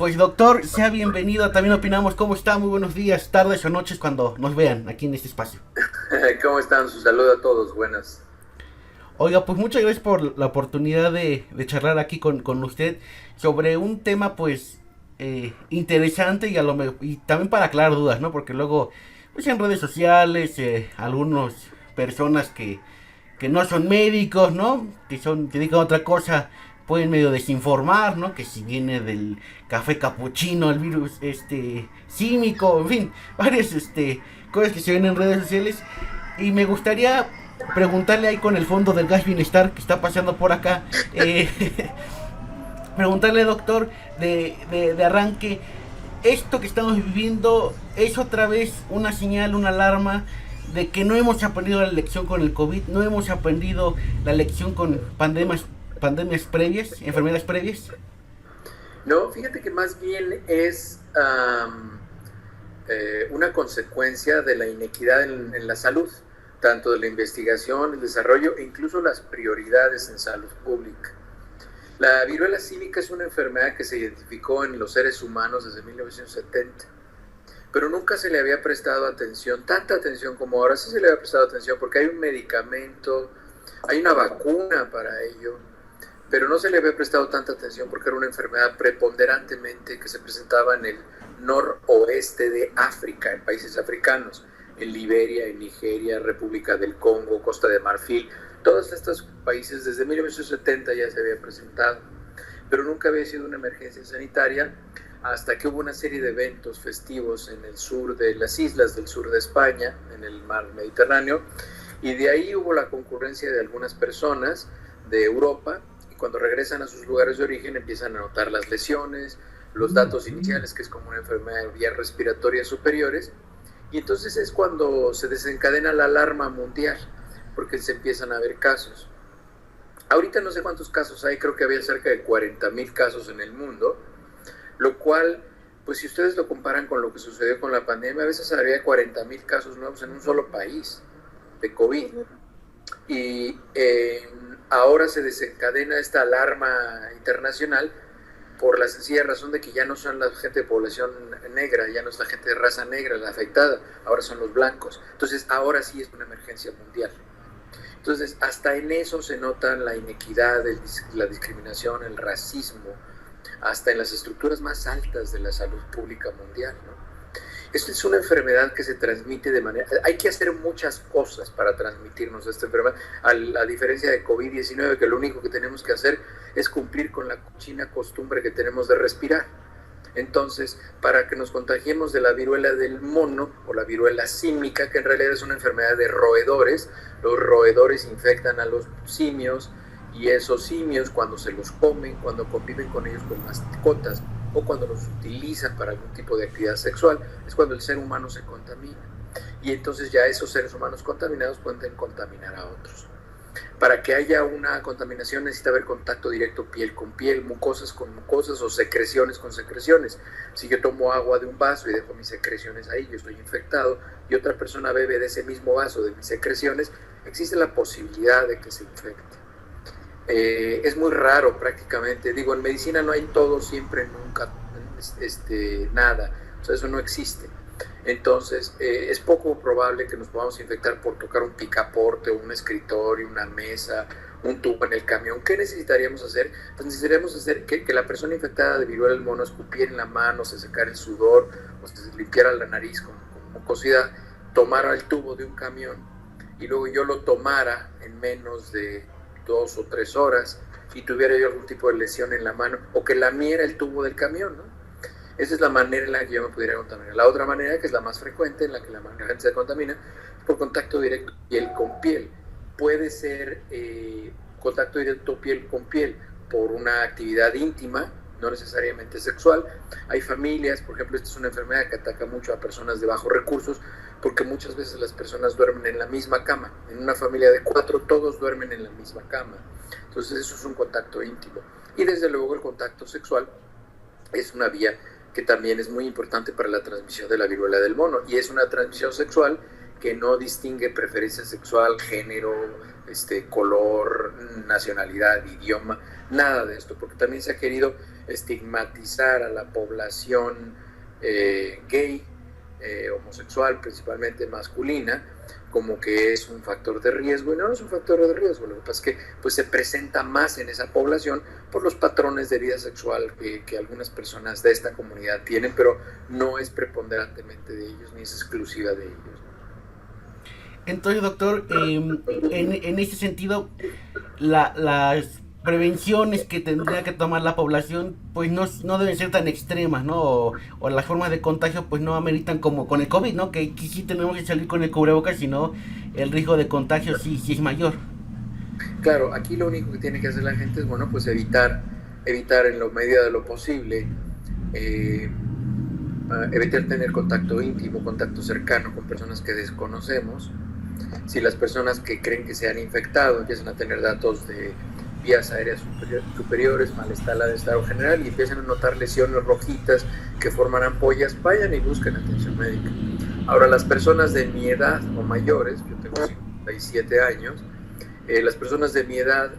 Pues doctor, sea bienvenido a También Opinamos. ¿Cómo está? Muy buenos días, tardes o noches cuando nos vean aquí en este espacio. ¿Cómo están? Su saludo a todos, buenas. Oiga, pues muchas gracias por la oportunidad de charlar aquí con usted sobre un tema pues interesante y también para aclarar dudas, ¿no? Porque luego, pues en redes sociales, algunas personas que no son médicos, ¿no? Que dedican a otra cosa, pueden medio desinformar, ¿no? Que si viene del café capuchino, el virus símico, en fin, varias cosas que se ven en redes sociales. Y me gustaría preguntarle ahí con el fondo del gas bienestar que está pasando por acá, preguntarle doctor de arranque, esto que estamos viviendo es otra vez una señal, una alarma de que no hemos aprendido la lección con el COVID, no hemos aprendido la lección con pandemias previas, enfermedades previas. No, fíjate que más bien es una consecuencia de la inequidad en la salud, tanto de la investigación, el desarrollo e incluso las prioridades en salud pública. La viruela símica es una enfermedad que se identificó en los seres humanos desde 1970, pero nunca se le había prestado atención, tanta atención como ahora. Sí se le había prestado atención porque hay un medicamento, hay una vacuna para ello, pero no se le había prestado tanta atención porque era una enfermedad preponderantemente que se presentaba en el noroeste de África, en países africanos, en Liberia, en Nigeria, República del Congo, Costa de Marfil. Todos estos países desde 1970 ya se había presentado, pero nunca había sido una emergencia sanitaria hasta que hubo una serie de eventos festivos en el sur de las islas del sur de España, en el mar Mediterráneo, y de ahí hubo la concurrencia de algunas personas de Europa, y cuando regresan a sus lugares de origen empiezan a notar las lesiones, los datos iniciales, que es como una enfermedad de vías respiratorias superiores, y entonces es cuando se desencadena la alarma mundial, porque se empiezan a ver casos. Ahorita no sé cuántos casos hay, creo que había cerca de 40,000 casos en el mundo, lo cual, pues si ustedes lo comparan con lo que sucedió con la pandemia, a veces había 40,000 casos nuevos en un solo país de COVID. Y ahora se desencadena esta alarma internacional por la sencilla razón de que ya no son la gente de población negra, ya no es la gente de raza negra la afectada, ahora son los blancos. Entonces ahora sí es una emergencia mundial. Entonces hasta en eso se nota la inequidad, la discriminación, el racismo, hasta en las estructuras más altas de la salud pública mundial, ¿no? Esto es una enfermedad que se transmite de manera... Hay que hacer muchas cosas para transmitirnos esta enfermedad, a diferencia de COVID-19, que lo único que tenemos que hacer es cumplir con la cochina costumbre que tenemos de respirar. Entonces, para que nos contagiemos de la viruela del mono o la viruela símica, que en realidad es una enfermedad de roedores, los roedores infectan a los simios, y esos simios, cuando se los comen, cuando conviven con ellos como mascotas o cuando los utilizan para algún tipo de actividad sexual, es cuando el ser humano se contamina. Y entonces ya esos seres humanos contaminados pueden contaminar a otros. Para que haya una contaminación necesita haber contacto directo piel con piel, mucosas con mucosas o secreciones con secreciones. Si yo tomo agua de un vaso y dejo mis secreciones ahí, yo estoy infectado, y otra persona bebe de ese mismo vaso de mis secreciones, existe la posibilidad de que se infecte. Es muy raro prácticamente, digo, en medicina no hay todo, siempre, nunca, nada, o sea, eso no existe. Entonces, es poco probable que nos podamos infectar por tocar un picaporte, un escritorio, una mesa, un tubo en el camión. ¿Qué necesitaríamos hacer? Pues necesitaríamos hacer que la persona infectada de viruela del mono escupiera en la mano, se secara el sudor, o se limpiara la nariz con mucosidad, tomara el tubo de un camión y luego yo lo tomara en menos de 2 o 3 horas y tuviera yo algún tipo de lesión en la mano, o que lamiera el tubo del camión, ¿no? Esa es la manera en la que yo me pudiera contaminar. La otra manera, que es la más frecuente, en la que la gente se contamina, es por contacto directo piel con piel. Puede ser contacto directo piel con piel por una actividad íntima, no necesariamente sexual. Hay familias, por ejemplo, esta es una enfermedad que ataca mucho a personas de bajos recursos, porque muchas veces las personas duermen en la misma cama. En una familia de 4, todos duermen en la misma cama. Entonces eso es un contacto íntimo. Y desde luego el contacto sexual es una vía que también es muy importante para la transmisión de la viruela del mono. Y es una transmisión sexual que no distingue preferencia sexual, género, color, nacionalidad, idioma, nada de esto, porque también se ha querido estigmatizar a la población gay, homosexual, principalmente masculina, como que es un factor de riesgo, y no es un factor de riesgo. Lo que pasa es que pues, se presenta más en esa población por los patrones de vida sexual que algunas personas de esta comunidad tienen, pero no es preponderantemente de ellos, ni es exclusiva de ellos. Entonces, doctor, en este sentido, las prevenciones que tendría que tomar la población pues no deben ser tan extremas, ¿no? O las formas de contagio pues no ameritan como con el COVID, ¿no? Que aquí sí tenemos que salir con el cubrebocas, sino el riesgo de contagio sí es mayor. Claro, aquí lo único que tiene que hacer la gente es, bueno, pues evitar en la medida de lo posible, evitar tener contacto íntimo, contacto cercano con personas que desconocemos. Si las personas que creen que se han infectado empiezan a tener datos de vías aéreas superiores, malestar al estado general, y empiezan a notar lesiones rojitas que forman ampollas, vayan y busquen atención médica. Ahora, las personas de mi edad o mayores, yo tengo 57 años, las personas de mi edad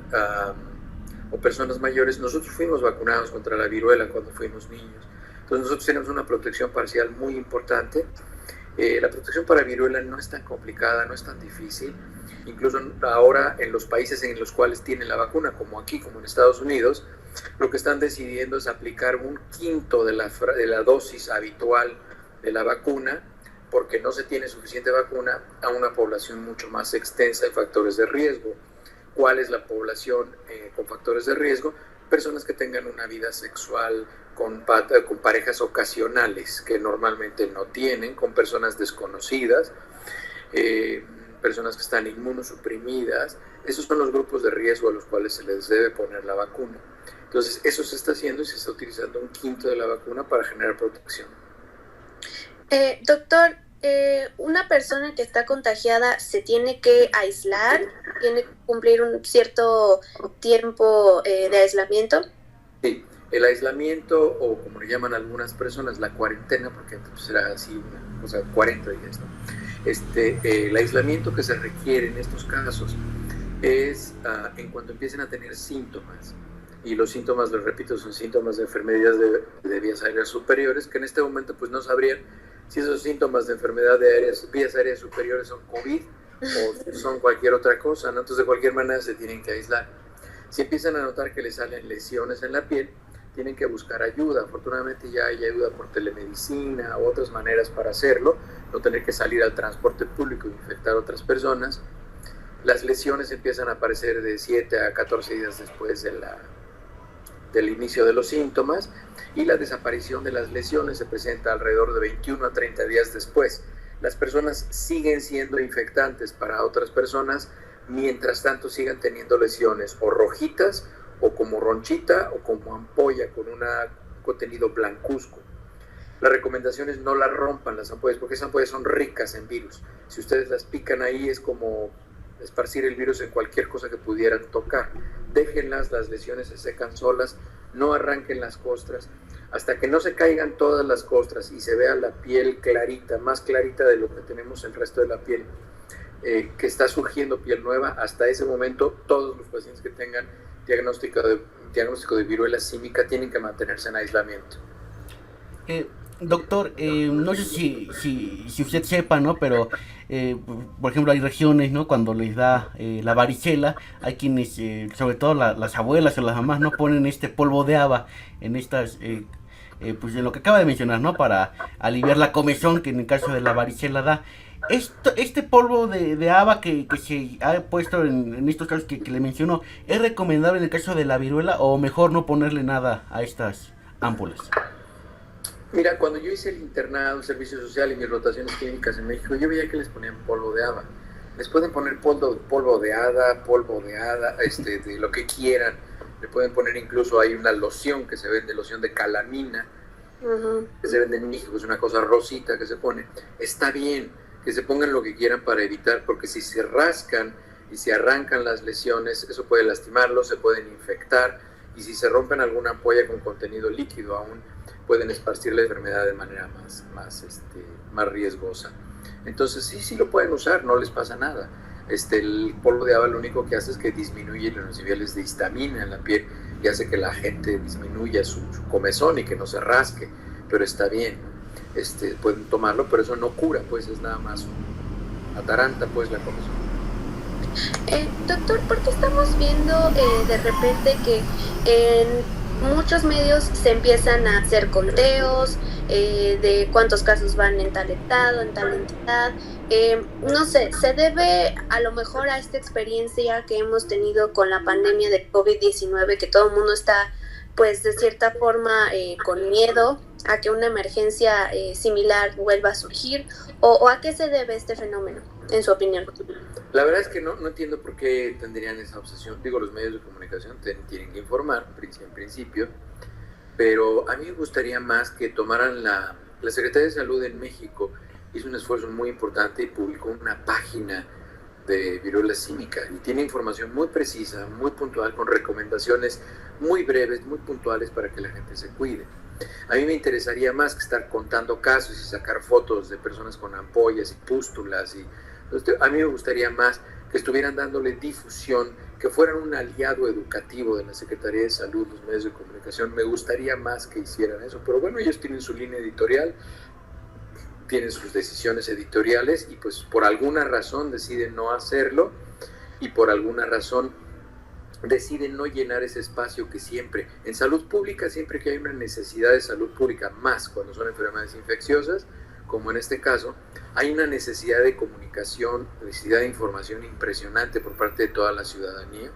o personas mayores, nosotros fuimos vacunados contra la viruela cuando fuimos niños. Entonces nosotros tenemos una protección parcial muy importante. La protección para viruela no es tan complicada, no es tan difícil. Incluso ahora en los países en los cuales tienen la vacuna, como aquí, como en Estados Unidos, lo que están decidiendo es aplicar 1/5 de la dosis habitual de la vacuna, porque no se tiene suficiente vacuna a una población mucho más extensa de factores de riesgo. ¿Cuál es la población con factores de riesgo? Personas que tengan una vida sexual con parejas ocasionales que normalmente no tienen, con personas desconocidas, personas que están inmunosuprimidas. Esos son los grupos de riesgo a los cuales se les debe poner la vacuna. Entonces, eso se está haciendo y se está utilizando 1/5 de la vacuna para generar protección. Doctor, ¿una persona que está contagiada se tiene que aislar? ¿Tiene que cumplir un cierto tiempo de aislamiento? Sí, el aislamiento, o como le llaman algunas personas, la cuarentena, porque pues, será así, o sea, 40 días, ¿no? El aislamiento que se requiere en estos casos es en cuanto empiecen a tener síntomas. Y los síntomas, les repito, son síntomas de enfermedades de vías aéreas superiores, que en este momento pues no sabrían si esos síntomas de enfermedad de vías aéreas superiores son COVID o son cualquier otra cosa, ¿no? Entonces de cualquier manera se tienen que aislar. Si empiezan a notar que les salen lesiones en la piel, tienen que buscar ayuda. Afortunadamente ya hay ayuda por telemedicina u otras maneras para hacerlo, no tener que salir al transporte público e infectar a otras personas. Las lesiones empiezan a aparecer de 7 a 14 días después del inicio de los síntomas, y la desaparición de las lesiones se presenta alrededor de 21 a 30 días después. Las personas siguen siendo infectantes para otras personas, mientras tanto sigan teniendo lesiones o rojitas, o como ronchita, o como ampolla con un contenido blancuzco. La recomendación es no las rompan las ampollas, porque esas ampollas son ricas en virus. Si ustedes las pican ahí es como esparcir el virus en cualquier cosa que pudieran tocar. Déjenlas, las lesiones se secan solas, no arranquen las costras. Hasta que no se caigan todas las costras y se vea la piel clarita, más clarita de lo que tenemos el resto de la piel, que está surgiendo piel nueva, hasta ese momento todos los pacientes que tengan diagnóstico de viruela símica tienen que mantenerse en aislamiento. Doctor, no sé si usted sepa, ¿no? Pero, por ejemplo, hay regiones, ¿no? Cuando les da la varicela, hay quienes, sobre todo las abuelas o las mamás, ¿no? Ponen este polvo de haba en estas, pues en lo que acaba de mencionar, ¿no? Para aliviar la comezón que en el caso de la varicela da. Este polvo de haba que se ha puesto en estos casos que le menciono, ¿es recomendable en el caso de la viruela o mejor no ponerle nada a estas ámpulas? Mira, cuando yo hice el internado, el servicio social y mis rotaciones clínicas en México, yo veía que les ponían polvo de haba. Les pueden poner polvo de hada, de lo que quieran. Le pueden poner incluso, hay una loción que se vende, loción de calamina, que se vende en México, es una cosa rosita que se pone. Está bien que se pongan lo que quieran para evitar, porque si se rascan y se arrancan las lesiones, eso puede lastimarlos, se pueden infectar, y si se rompen alguna ampolla con contenido líquido aún, pueden esparcir la enfermedad de manera más riesgosa. Entonces sí lo pueden usar, no les pasa nada. El polvo de haba lo único que hace es que disminuye los niveles de histamina en la piel, y hace que la gente disminuya su comezón y que no se rasque, pero está bien, pueden tomarlo, pero eso no cura, pues es nada más ataranta pues la comezón. Doctor, ¿por qué estamos viendo de repente que en muchos medios se empiezan a hacer conteos de cuántos casos van en tal estado, en tal entidad? No sé, ¿se debe a lo mejor a esta experiencia que hemos tenido con la pandemia de COVID-19, que todo el mundo está, pues, de cierta forma con miedo a que una emergencia similar vuelva a surgir? ¿O a qué se debe este fenómeno, en su opinión? La verdad es que no entiendo por qué tendrían esa obsesión. Digo, los medios de comunicación tienen que informar, en principio, pero a mí me gustaría más que tomaran la Secretaría de Salud en México hizo un esfuerzo muy importante y publicó una página de viruela símica y tiene información muy precisa, muy puntual, con recomendaciones muy breves, muy puntuales para que la gente se cuide. A mí me interesaría más que estar contando casos y sacar fotos de personas con ampollas y pústulas. A mí me gustaría más que estuvieran dándole difusión, que fueran un aliado educativo de la Secretaría de Salud, los medios de comunicación. Me gustaría más que hicieran eso, pero bueno, ellos tienen su línea editorial, tienen sus decisiones editoriales y pues por alguna razón deciden no hacerlo y por alguna razón deciden no llenar ese espacio que siempre, en salud pública, siempre que hay una necesidad de salud pública, más cuando son enfermedades infecciosas, como en este caso, hay una necesidad de comunicación, necesidad de información impresionante por parte de toda la ciudadanía,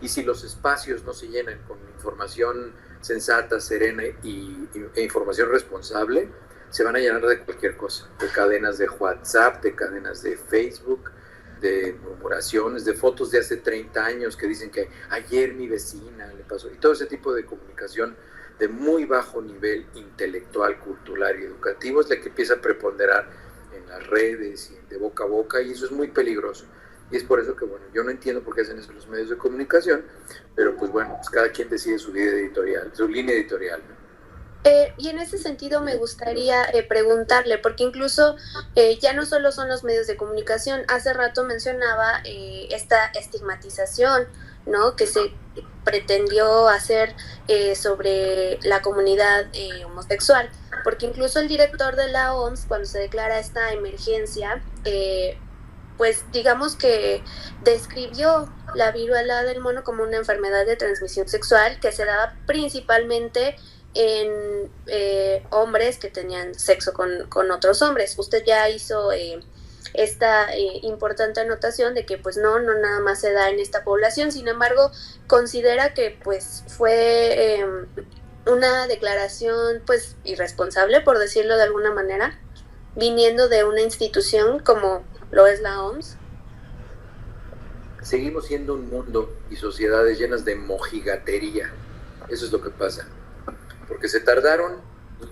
y si los espacios no se llenan con información sensata, serena e información responsable, se van a llenar de cualquier cosa, de cadenas de WhatsApp, de cadenas de Facebook, de murmuraciones, de fotos de hace 30 años que dicen que ayer mi vecina le pasó, y todo ese tipo de comunicación de muy bajo nivel intelectual, cultural y educativo es la que empieza a preponderar en las redes y de boca a boca, y eso es muy peligroso. Y es por eso que, bueno, yo no entiendo por qué hacen eso los medios de comunicación, pero pues bueno, pues cada quien decide su línea editorial, ¿no? Y en ese sentido me gustaría preguntarle, porque incluso ya no solo son los medios de comunicación, hace rato mencionaba esta estigmatización, ¿no?, que se pretendió hacer sobre la comunidad homosexual, porque incluso el director de la OMS, cuando se declara esta emergencia, pues digamos que describió la viruela del mono como una enfermedad de transmisión sexual que se daba principalmente en hombres que tenían sexo con otros hombres. Usted ya hizo esta importante anotación de que pues no nada más se da en esta población. Sin embargo, considera que pues fue una declaración pues irresponsable, por decirlo de alguna manera, viniendo de una institución como lo es la OMS. Seguimos siendo un mundo y sociedades llenas de mojigatería. Eso es lo que pasa. Porque se tardaron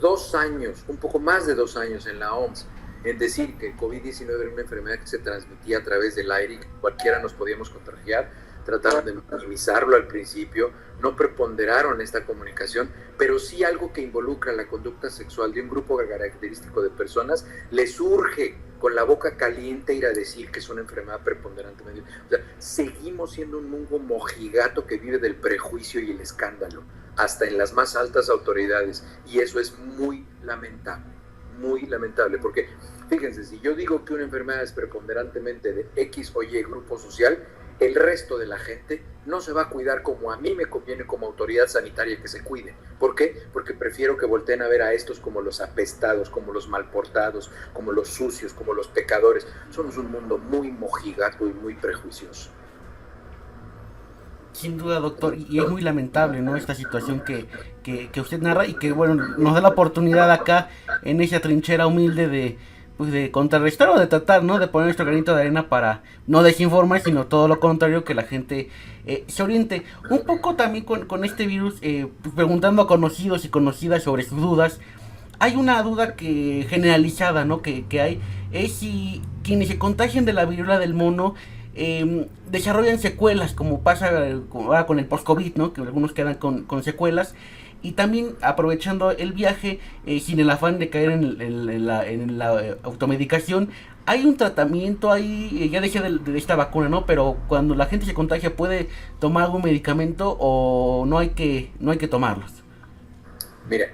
2 años, un poco más de 2 años en la OMS, en decir que el COVID-19 era una enfermedad que se transmitía a través del aire y que cualquiera nos podíamos contagiar. Trataron de minimizarlo al principio, no preponderaron esta comunicación, pero sí algo que involucra la conducta sexual de un grupo característico de personas, les urge con la boca caliente ir a decir que es una enfermedad preponderante. O sea, seguimos siendo un mundo mojigato que vive del prejuicio y el escándalo, hasta en las más altas autoridades, y eso es muy lamentable, porque fíjense, si yo digo que una enfermedad es preponderantemente de X o Y grupo social, el resto de la gente no se va a cuidar como a mí me conviene como autoridad sanitaria que se cuiden. ¿Por qué? Porque prefiero que volteen a ver a estos como los apestados, como los malportados, como los sucios, como los pecadores. Somos un mundo muy mojigato y muy prejuicioso. Sin duda, doctor, y es muy lamentable, ¿no?, esta situación que usted narra, y que, bueno, nos da la oportunidad acá, en esa trinchera humilde de contrarrestar o de tratar, ¿no?, de poner nuestro granito de arena para no desinformar, sino todo lo contrario, que la gente se oriente. Un poco también con este virus, preguntando a conocidos y conocidas sobre sus dudas. Hay una duda que generalizada, ¿no?, que hay, es si quienes se contagian de la viruela del mono desarrollan secuelas, como pasa ahora con el post-COVID, ¿no?, que algunos quedan con secuelas. Y también, aprovechando el viaje, sin el afán de caer en la automedicación, hay un tratamiento ahí, ya decía de esta vacuna, ¿no? Pero cuando la gente se contagia, ¿puede tomar algún medicamento o no hay que tomarlos? Mira,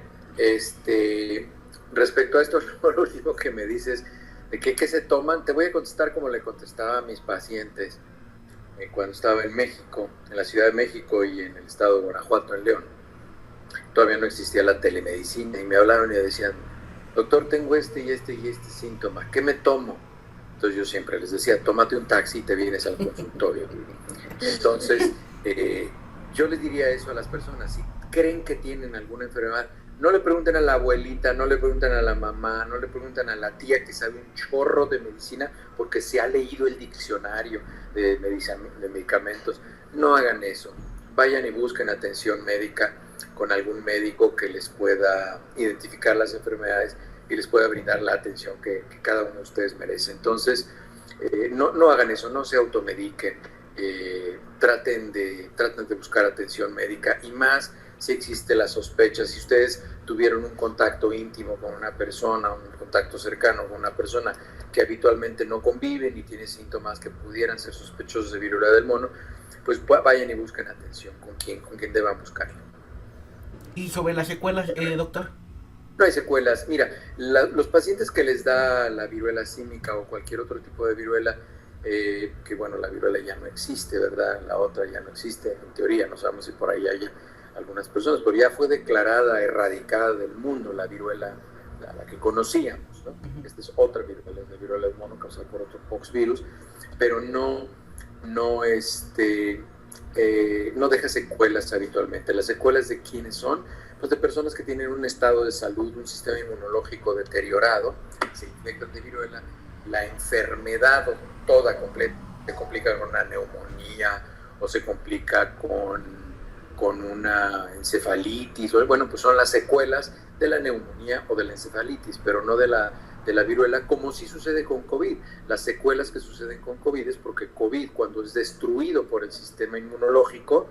respecto a esto, lo último que me dices, de qué se toman, te voy a contestar como le contestaba a mis pacientes cuando estaba en México, en la Ciudad de México y en el estado de Guanajuato, en León. Todavía no existía la telemedicina y me hablaron y me decían, doctor, tengo este y este y este síntoma, ¿qué me tomo? Entonces yo siempre les decía, tómate un taxi y te vienes al consultorio. Entonces, yo les diría eso a las personas, si creen que tienen alguna enfermedad, no le pregunten a la abuelita, no le pregunten a la mamá, no le pregunten a la tía que sabe un chorro de medicina porque se ha leído el diccionario de medicamentos. No hagan eso. Vayan y busquen atención médica con algún médico que les pueda identificar las enfermedades y les pueda brindar la atención que cada uno de ustedes merece. Entonces, no hagan eso, no se automediquen, traten de buscar atención médica y más si existe la sospecha, si ustedes tuvieron un contacto íntimo con una persona, un contacto cercano con una persona que habitualmente no conviven y tiene síntomas que pudieran ser sospechosos de viruela del mono, pues vayan y busquen atención con quien deban buscarlo. ¿Y sobre las secuelas, doctor? No hay secuelas. Mira, los pacientes que les da la viruela símica o cualquier otro tipo de viruela, que bueno, la viruela ya no existe, ¿verdad? La otra ya no existe, en teoría, no sabemos si por ahí haya algunas personas, pero ya fue declarada erradicada del mundo la viruela, la que conocíamos, ¿no? Esta es otra viruela, la viruela del mono causada por otro poxvirus, pero no deja secuelas habitualmente. Las secuelas de quiénes son, pues de personas que tienen un estado de salud, un sistema inmunológico deteriorado, se infectan de viruela, la enfermedad toda completa se complica con una neumonía o se complica con una encefalitis, bueno, pues son las secuelas de la neumonía o de la encefalitis, pero no de la viruela, como sí sucede con COVID. Las secuelas que suceden con COVID es porque COVID, cuando es destruido por el sistema inmunológico,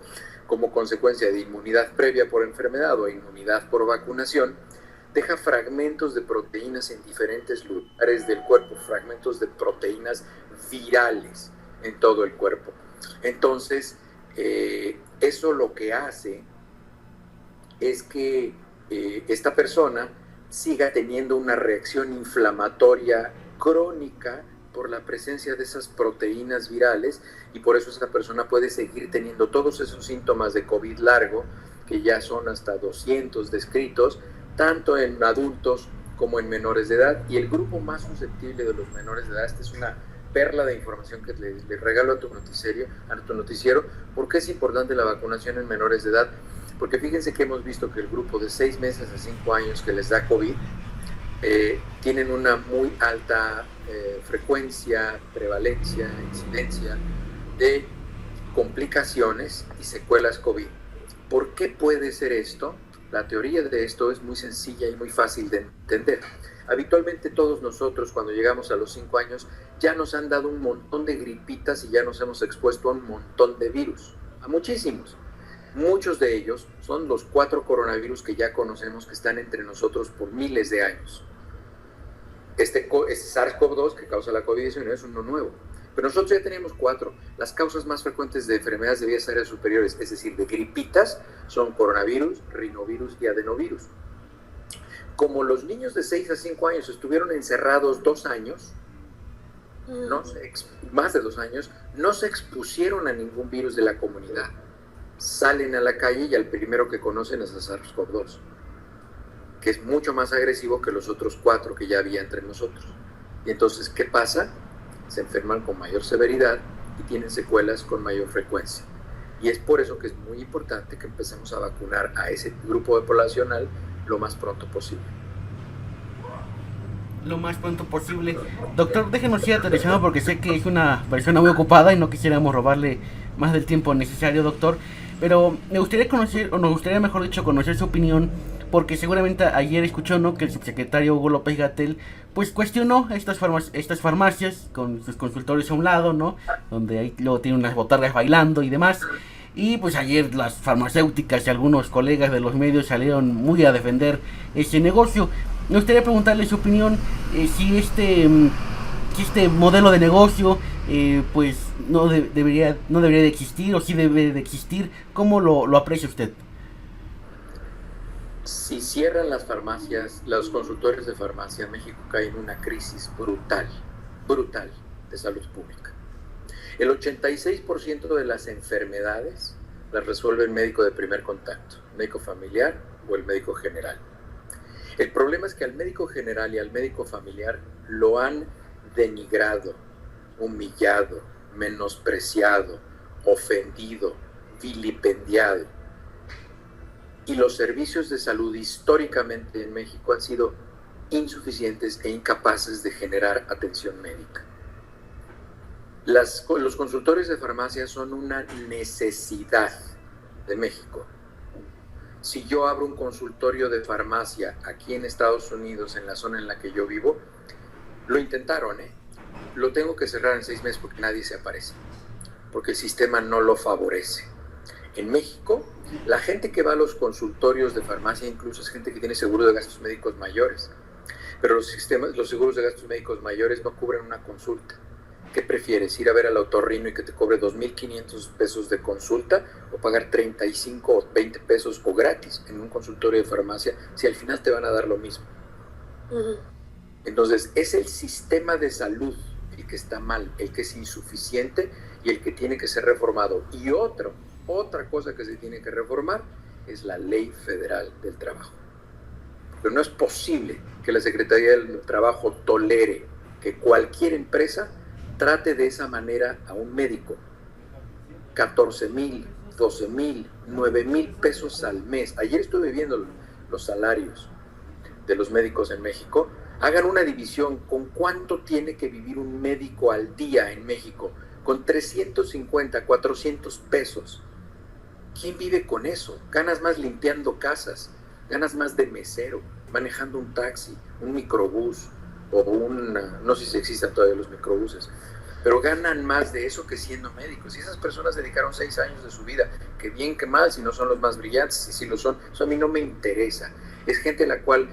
como consecuencia de inmunidad previa por enfermedad o inmunidad por vacunación, deja fragmentos de proteínas en diferentes lugares del cuerpo, fragmentos de proteínas virales en todo el cuerpo. Entonces, eso lo que hace es que esta persona siga teniendo una reacción inflamatoria crónica por la presencia de esas proteínas virales y por eso esa persona puede seguir teniendo todos esos síntomas de COVID largo, que ya son hasta 200 descritos, tanto en adultos como en menores de edad. Y el grupo más susceptible de los menores de edad, esta es una perla de información que le regalo a tu noticiero, porque es importante la vacunación en menores de edad, porque fíjense que hemos visto que el grupo de 6 meses a 5 años que les da COVID tienen una muy alta frecuencia, prevalencia, incidencia de complicaciones y secuelas COVID. ¿Por qué puede ser esto? La teoría de esto es muy sencilla y muy fácil de entender. Habitualmente todos nosotros cuando llegamos a los 5 años ya nos han dado un montón de gripitas y ya nos hemos expuesto a un montón de virus, a muchísimos. Muchos de ellos son los 4 coronavirus que ya conocemos que están entre nosotros por miles de años. Este SARS-CoV-2 que causa la COVID-19 es uno nuevo, pero nosotros ya teníamos 4. Las causas más frecuentes de enfermedades de vías aéreas superiores, es decir, de gripitas, son coronavirus, rinovirus y adenovirus. Como los niños de 6 a 5 años estuvieron encerrados 2 años, más de 2 años, no se expusieron a ningún virus de la comunidad. Salen a la calle y al primero que conocen es a SARS-CoV-2, que es mucho más agresivo que los otros 4 que ya había entre nosotros. Y entonces, ¿qué pasa? Se enferman con mayor severidad y tienen secuelas con mayor frecuencia. Y es por eso que es muy importante que empecemos a vacunar a ese grupo poblacional lo más pronto posible. Lo más pronto posible. Doctor, déjenos ir aterrizando porque sé que es una persona muy ocupada y no quisiéramos robarle más del tiempo necesario, doctor. Pero me gustaría conocer, o nos gustaría mejor dicho, conocer su opinión, porque seguramente ayer escuchó, ¿no?, que el subsecretario Hugo López-Gatell pues cuestionó estas farmacias con sus consultorios a un lado, ¿no?, donde ahí luego tienen unas botargas bailando y demás. Y pues ayer las farmacéuticas y algunos colegas de los medios salieron muy a defender ese negocio. Me gustaría preguntarle su opinión, si que este modelo de negocio pues no debería de existir, o sí debe de existir. ¿Cómo lo aprecia usted? Si cierran las farmacias, los consultorios de farmacia, México cae en una crisis brutal, brutal de salud pública. El 86% de las enfermedades las resuelve el médico de primer contacto, médico familiar o el médico general. El problema es que al médico general y al médico familiar lo han denigrado, humillado, menospreciado, ofendido, vilipendiado. Y los servicios de salud históricamente en México han sido insuficientes e incapaces de generar atención médica. Los consultorios de farmacia son una necesidad de México. Si yo abro un consultorio de farmacia aquí en Estados Unidos, en la zona en la que yo vivo, lo intentaron, lo tengo que cerrar en 6 meses porque nadie se aparece, porque el sistema no lo favorece. En México, la gente que va a los consultorios de farmacia incluso es gente que tiene seguro de gastos médicos mayores, pero los seguros de gastos médicos mayores no cubren una consulta. ¿Qué prefieres? ¿Ir a ver al otorrino y que te cobre 2,500 pesos de consulta, o pagar 35 o 20 pesos o gratis en un consultorio de farmacia si al final te van a dar lo mismo? Entonces, es el sistema de salud el que está mal, el que es insuficiente y el que tiene que ser reformado. Y otra cosa que se tiene que reformar es la Ley Federal del Trabajo. Porque no es posible que la Secretaría del Trabajo tolere que cualquier empresa trate de esa manera a un médico. 14,000, 12,000, 9,000 pesos al mes. Ayer estuve viendo los salarios de los médicos en México. Hagan una división con cuánto tiene que vivir un médico al día en México. Con 350, 400 pesos. ¿Quién vive con eso? Ganas más limpiando casas, ganas más de mesero, manejando un taxi, un microbús, o no sé si existan todavía los microbuses, pero ganan más de eso que siendo médicos. Y esas personas dedicaron 6 años de su vida, que bien que mal, si no son los más brillantes, y si lo son, eso a mí no me interesa. Es gente a la cual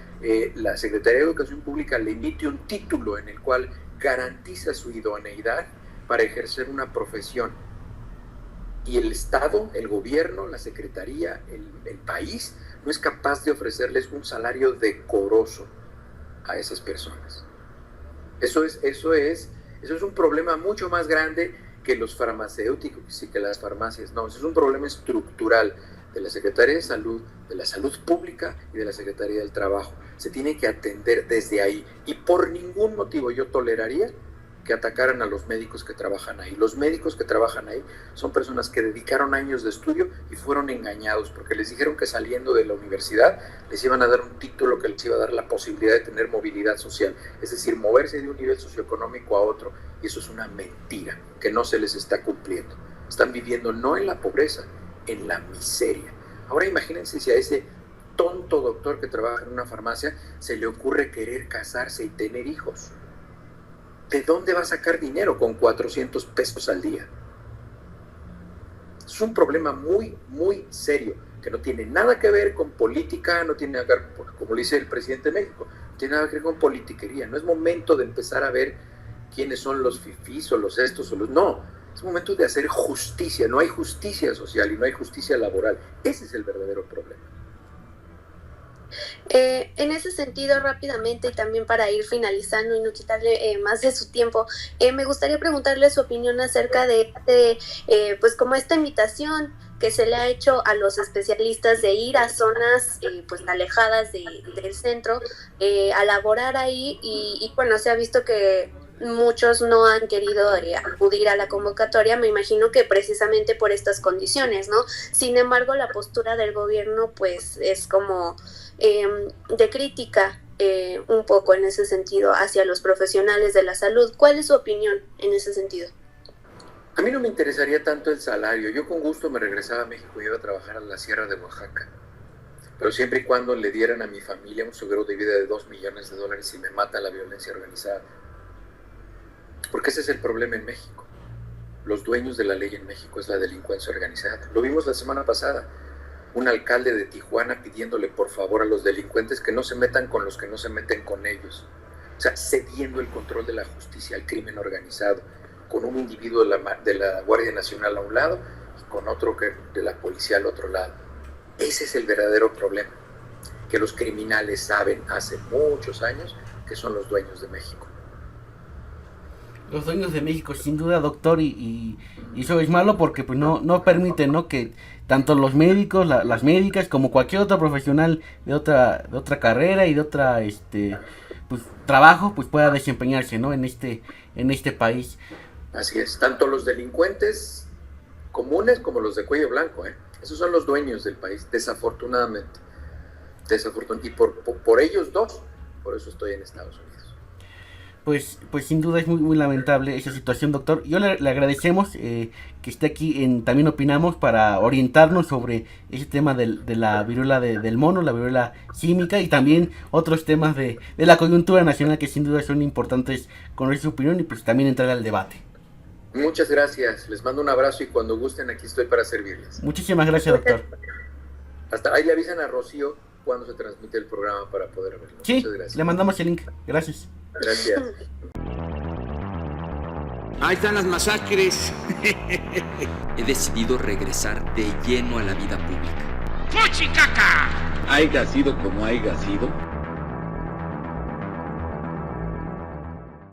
la Secretaría de Educación Pública le emite un título en el cual garantiza su idoneidad para ejercer una profesión. Y el Estado, el gobierno, la Secretaría, el país, no es capaz de ofrecerles un salario decoroso a esas personas. Eso es un problema mucho más grande que los farmacéuticos y que las farmacias. No, eso es un problema estructural de la Secretaría de Salud, de la Salud Pública y de la Secretaría del Trabajo. Se tiene que atender desde ahí. Y por ningún motivo yo toleraría que atacaran a los médicos que trabajan ahí. Los médicos que trabajan ahí son personas que dedicaron años de estudio y fueron engañados porque les dijeron que saliendo de la universidad les iban a dar un título que les iba a dar la posibilidad de tener movilidad social, es decir, moverse de un nivel socioeconómico a otro, y eso es una mentira que no se les está cumpliendo. Están viviendo no en la pobreza, en la miseria. Ahora imagínense si a ese tonto doctor que trabaja en una farmacia se le ocurre querer casarse y tener hijos. ¿De dónde va a sacar dinero con 400 pesos al día? Es un problema muy, muy serio, que no tiene nada que ver con política, no tiene nada que ver, como le dice el presidente de México, no tiene nada que ver con politiquería. No es momento de empezar a ver quiénes son los fifís o los estos o los... No, es momento de hacer justicia. No hay justicia social y no hay justicia laboral. Ese es el verdadero problema. En ese sentido, rápidamente, y también para ir finalizando y no quitarle más de su tiempo, me gustaría preguntarle su opinión acerca de pues como esta invitación que se le ha hecho a los especialistas de ir a zonas pues alejadas del centro a laborar ahí, y bueno, se ha visto que muchos no han querido acudir a la convocatoria, me imagino que precisamente por estas condiciones, ¿no? Sin embargo, la postura del gobierno pues es como de crítica un poco en ese sentido hacia los profesionales de la salud. ¿Cuál es su opinión en ese sentido? A mí no me interesaría tanto el salario. Yo con gusto me regresaba a México y iba a trabajar a la Sierra de Oaxaca, pero siempre y cuando le dieran a mi familia un seguro de vida de $2 millones y me mata la violencia organizada. Porque ese es el problema en México. Los dueños de la ley en México es la delincuencia organizada. Lo vimos la semana pasada. Un alcalde de Tijuana pidiéndole por favor a los delincuentes que no se metan con los que no se meten con ellos. O sea, cediendo el control de la justicia al crimen organizado, con un individuo de la Guardia Nacional a un lado y con otro de la policía al otro lado. Ese es el verdadero problema, que los criminales saben hace muchos años que son los dueños de México. Los dueños de México, sin duda, doctor, y eso es malo porque pues no permite, ¿no?, que tanto los médicos, las médicas, como cualquier otro profesional de otra carrera y de otra pues trabajo, pues pueda desempeñarse, ¿no?, en este país. Así es, tanto los delincuentes comunes como los de cuello blanco, esos son los dueños del país, desafortunadamente. Y por ellos dos, por eso estoy en Estados Unidos. Pues sin duda es muy lamentable esa situación, doctor. Yo le agradecemos que esté aquí en También Opinamos para orientarnos sobre ese tema de la viruela del mono, la viruela símica, y también otros temas de la coyuntura nacional que sin duda son importantes conocer su opinión y pues también entrar al debate. Muchas gracias, les mando un abrazo y cuando gusten aquí estoy para servirles. Muchísimas gracias, doctor. Hasta ahí le avisan a Rocío cuando se transmite el programa para poder verlo. Sí, muchas gracias. Le mandamos el link. Gracias. Gracias. Ahí están las masacres. He decidido regresar de lleno a la vida pública. ¡Fuchicaca! Haiga sido como haiga sido,